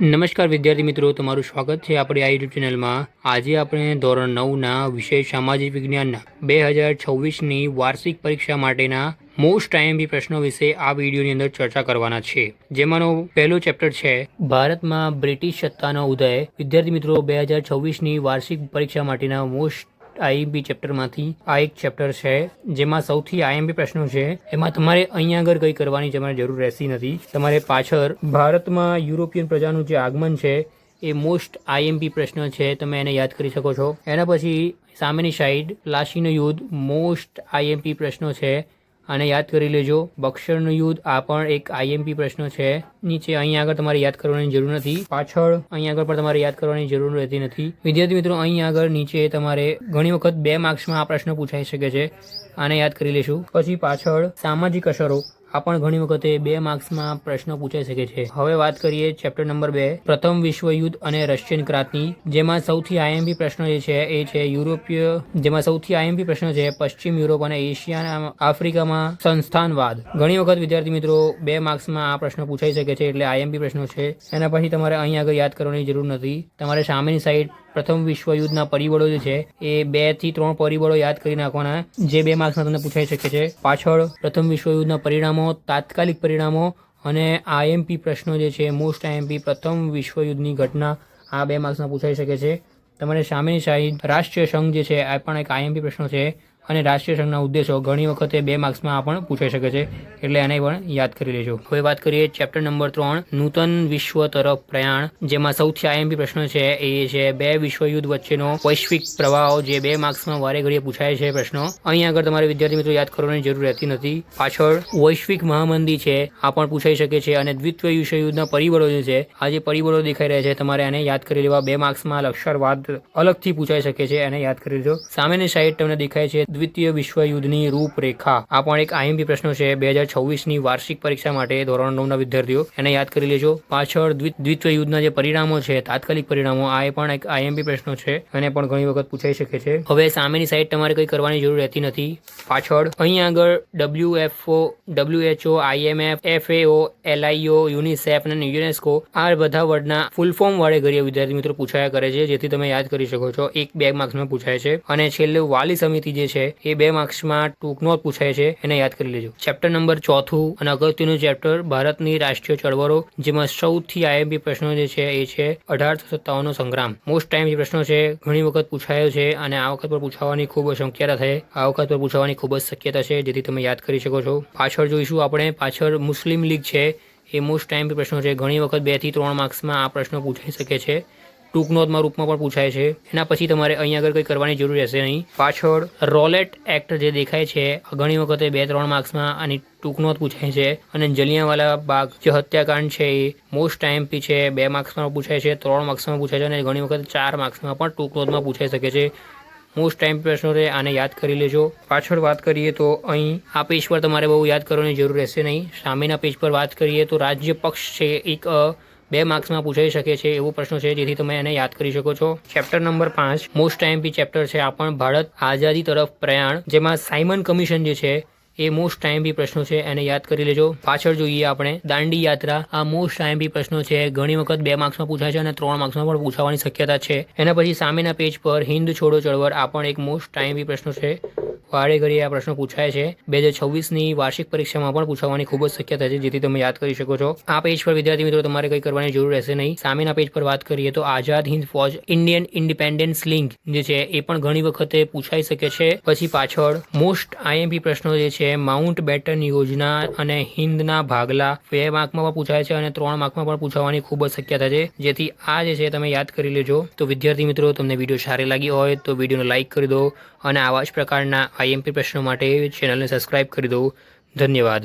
નમસ્કાર વિદ્યાર્થી મિત્રો, તમારું સ્વાગત છે આપણી આ યુટ્યુબ ચેનલમાં। આજે આપણે ધોરણ 9ના વિષય સામાજિક વિજ્ઞાનના 2026ની વાર્ષિક પરીક્ષા માટેના મોસ્ટ આઈએમપી પ્રશ્નો વિશે આ વિડીયોની અંદર ચર્ચા કરવાના છે। જેમાંનો પહેલો ચેપ્ટર છે ભારતમાં બ્રિટિશ સત્તાનો ઉદય। વિદ્યાર્થી મિત્રો, 2026ની વાર્ષિક પરીક્ષા માટેના મોસ્ટ આઈએમપી ચેપ્ટરમાંથી આ એક ચેપ્ટર છે જેમાં સૌથી આઈએમપી પ્રશ્નો છે। એમાં તમારે અહીંયા આગળ કંઈ કરવાની તમારે જરૂર રહેતી નથી। તમારે પાછળ ભારતમાં યુરોપિયન પ્રજાનું જે આગમન છે એ મોસ્ટ આઈએમપી પ્રશ્ન છે, તમે એને યાદ કરી શકો છો। એના પછી સામેની સાઈડ પ્લાસીનું યુદ્ધ મોસ્ટ આઈએમપી પ્રશ્નો છે, આને યાદ કરી લેજો। બક્સરનું યુદ્ધ આ પણ એક આઈએમપી પ્રશ્ન છે। નીચે અહીંયા આગળ તમારે યાદ કરવાની જરૂર નથી, પાછળ અહીંયા આગળ પણ તમારે યાદ કરવાની જરૂર રહેતી નથી। વિદ્યાર્થી મિત્રો, અહીંયા આગળ નીચે તમારે ઘણી વખત 2 માર્ક્સમાં આ પ્રશ્ન પૂછાઈ શકે છે, આને યાદ કરી લેશું। પછી પાછળ સામાજિક અસરો, આ પણ ઘણી વખતે 2 માર્ક્સમાં પ્રશ્ન પૂછાઈ શકે છે। હવે વાત કરીએ ચેપ્ટર નંબર 2, પ્રથમ વિશ્વ યુદ્ધ અને રશિયન ક્રાંતિ, જેમાં સૌથી આઈએમપી પ્રશ્ન જે છે એ છે યુરોપીય, જેમાં સૌથી આઈએમપી પ્રશ્ન છે પશ્ચિમ યુરોપ અને એશિયાના આફ્રિકામાં સંસ્થાનવાદ। ઘણી વખત વિદ્યાર્થી મિત્રો 2 માર્ક્સમાં આ પ્રશ્ન પૂછાઈ શકે છે, એટલે આઈએમપી પ્રશ્નો છે। એના પછી તમારે અહીંયા આગળ યાદ કરવાની જરૂર નથી। તમારે સામેની સાઈડ પ્રથમ વિશ્વ યુદ્ધના પરિબળો જે છે એ 2 થી 3 પરિબળો યાદ કરી નાખવાના, જે 2 માર્ક્સમાં તમને પૂછાઈ શકે છે। પાછળ પ્રથમ વિશ્વ યુદ્ધના પરિણામો, તાત્કાલિક પરિણામો અને આઈએમપી પ્રશ્નો જે છે મોસ્ટ આઈએમપી પ્રથમ વિશ્વ યુદ્ધની ઘટના, આ 2 માર્ક્સમાં પૂછાઈ શકે છે। તમારે સામેની સાઈડ રાષ્ટ્રીય સંઘ જે છે આ પણ એક આઈએમપી પ્રશ્ન છે, અને રાષ્ટ્રીય સંઘના ઉદ્દેશો ઘણી વખતે 2 માર્ક્સમાં આ પણ પૂછાઈ શકે છે, એટલે આને પણ યાદ કરી લેજો। હવે વાત કરીએ ચેપ્ટર નંબર 3, નૂતન વિશ્વ તરફ પ્રયાણ, જેમાં સૌથી આઈએમપી પ્રશ્ન છે એ છે 2 વિશ્વયુદ્ધ વચ્ચેનો વૈશ્વિક પ્રભાવ, જે 2 માર્ક્સમાં વારે ઘડીએ પૂછાય છે પ્રશ્નો। અહીં આગળ તમારે વિદ્યાર્થી મિત્રો યાદ કરવાની જરૂર રહેતી નથી। પાછળ વૈશ્વિક મહામંદી છે, આ પણ પૂછાઈ શકે છે, અને દ્વિતીય વિશ્વયુદ્ધના પરિબળો જે છે, આ જે પરિબળો દેખાઈ રહ્યા છે તમારે આને યાદ કરી લેવા। 2 માર્ક્સમાં લક્ષરવાદ અલગથી પૂછાઈ શકે છે, એને યાદ કરી લેજો। સામેની સાઈડ તમને દેખાય છે દ્વિતીય વિશ્વયુદ્ધની રૂપરેખા, આ પણ એક આઈએમપી પ્રશ્ન છે 2026ની વાર્ષિક પરીક્ષા માટે ધોરણ 9ના વિદ્યાર્થીઓ, એને યાદ કરી લેજો। પાછળ દ્વિતીય યુદ્ધના જે પરિણામો છે, તાત્કાલિક પરિણામો, આ પણ એક આઈએમપી પ્રશ્નો છે, એને પણ ઘણી વખત પૂછાઈ શકે છે। હવે સામેની સાઈડ તમારે કંઈ કરવાની જરૂર રહેતી નથી। પાછળ અહીંયા આગળ WHO, IMF, FAO, LIO, UNICEF અને યુનેસ્કો, આ બધા વર્ડના ફૂલ ફોર્મ વાળે ઘડીએ વિદ્યાર્થી મિત્રો પૂછાયા કરે છે, જેથી તમે યાદ કરી શકો છો। 1-2 માર્ક્સમાં પૂછાય છે, અને છેલ્લે વાલી સમિતિ જે છે એ 2 માર્ક્સમાં ટૂંકનો પૂછાય છે, એને યાદ કરી લેજો। ચેપ્ટર નંબર 4 અને અગત્યનું ચેપ્ટર ભારતની રાષ્ટ્રીય ચળવળો, જેમાં સૌથી આઈએમપી પ્રશ્નો જે છે એ છે 1857નો સંગ્રામ। મોસ્ટ ટાઈમથી પ્રશ્નો છે, ઘણી વખત પૂછાયો છે, અને આ વખત પર પૂછાવાની ખૂબ શક્યતા છે, આ વખત પર પૂછાવાની ખૂબ જ શક્યતા છે, જેથી તમે યાદ કરી શકો છો। પાછળ જોઈશું આપણે, પાછળ મુસ્લિમ લીગ છે એ મોસ્ટ ટાઈમથી પ્રશ્નો છે, ઘણી વખત 2 થી 3 માર્ક્સમાં આ પ્રશ્નો પૂછાઈ શકે છે, ટૂંકનોટમાં રૂપમાં પણ પૂછાય છે। એના પછી તમારે અહીંયા આગળ કંઈ કરવાની જરૂર રહેશે નહીં। પાછળ રોલેટ એક્ટ જે દેખાય છે, ઘણી વખતે 2-3 માર્ક્સમાં આની ટૂંકનોટ પૂછાય છે, અને જલિયાંવાલા બાગ જે હત્યાકાંડ છે એ મોસ્ટ આઈએમપી છે, 2 માર્ક્સમાં પૂછાય છે, 3 માર્ક્સમાં પૂછાય છે, અને ઘણી વખત 4 માર્ક્સમાં પણ ટૂંકનોટમાં પૂછાઈ શકે છે। મોસ્ટ ટાઈમ પ્રશ્નો છે, આને યાદ કરી લેજો। પાછળ વાત કરીએ તો અહીં આ પેજ પર તમારે બહુ યાદ કરવાની જરૂર રહેશે નહીં। સામેના પેજ પર વાત કરીએ તો રાજ્ય પક્ષ છે એક 2 માર્ક્સમાં પૂછાઈ શકે છે એવો પ્રશ્ન છે, જેથી તમે એને યાદ કરી શકો છો। Chapter number 5 most IMP chapter છે, આ પણ ભારત આઝાદી તરફ પ્રયાણ, જેમાં સાયમન કમિશન જે છે એ મોસ્ટ આઈએમપી પ્રશ્નો છે, એને યાદ કરી લેજો। પાછળ જોઈએ આપણે દાંડી યાત્રા, આ મોસ્ટ આઈએમપી પ્રશ્નો છે, ઘણી વખત 2 માર્ક્સમાં પૂછાય છે, અને 3 માર્ક્સમાં પણ પૂછાવાની શક્યતા છે। એના પછી સામેના પેજ પર હિન્દ છોડો ચળવળ, આ પણ એક મોસ્ટ આઈએમપી પ્રશ્નો છે, વારે ઘડીએ આ પ્રશ્નો પૂછાય છે, 2026ની વાર્ષિક પરીક્ષામાં પણ પૂછાવાની ખૂબ જ શક્યતા છે, જેથી તમે યાદ કરી શકો છો। આ પેજ પર વિદ્યાર્થી મિત્રો તમારે કંઈ કરવાની જરૂર રહેશે નહીં। સામેના પેજ પર વાત કરીએ તો આઝાદ હિન્દ ફૌજ, ઇન્ડિયન ઇન્ડિપેન્ડન્સ લીગ જે છે એ પણ ઘણી વખતે પૂછાઈ શકે છે। પછી પાછળ મોસ્ટ આઈએમપી પ્રશ્નો જે છે માઉન્ટ બેટન યોજના અને હિન્દના ભાગલા, 2 માર્કમાં પણ પૂછાય છે, અને 3 માર્કમાં પણ પૂછાવાની ખૂબ જ શક્યતા છે, જેથી આ જે છે તમે યાદ કરી લેજો। તો વિદ્યાર્થી મિત્રો, તમને વિડીયો સારી લાગી હોય તો વિડીયોને લાઇક કરી દો, અને આવા જ પ્રકારના આઈએમપી પ્રશ્નો માટે ચેનલને સબસ્ક્રાઇબ કરી દો। ધન્યવાદ।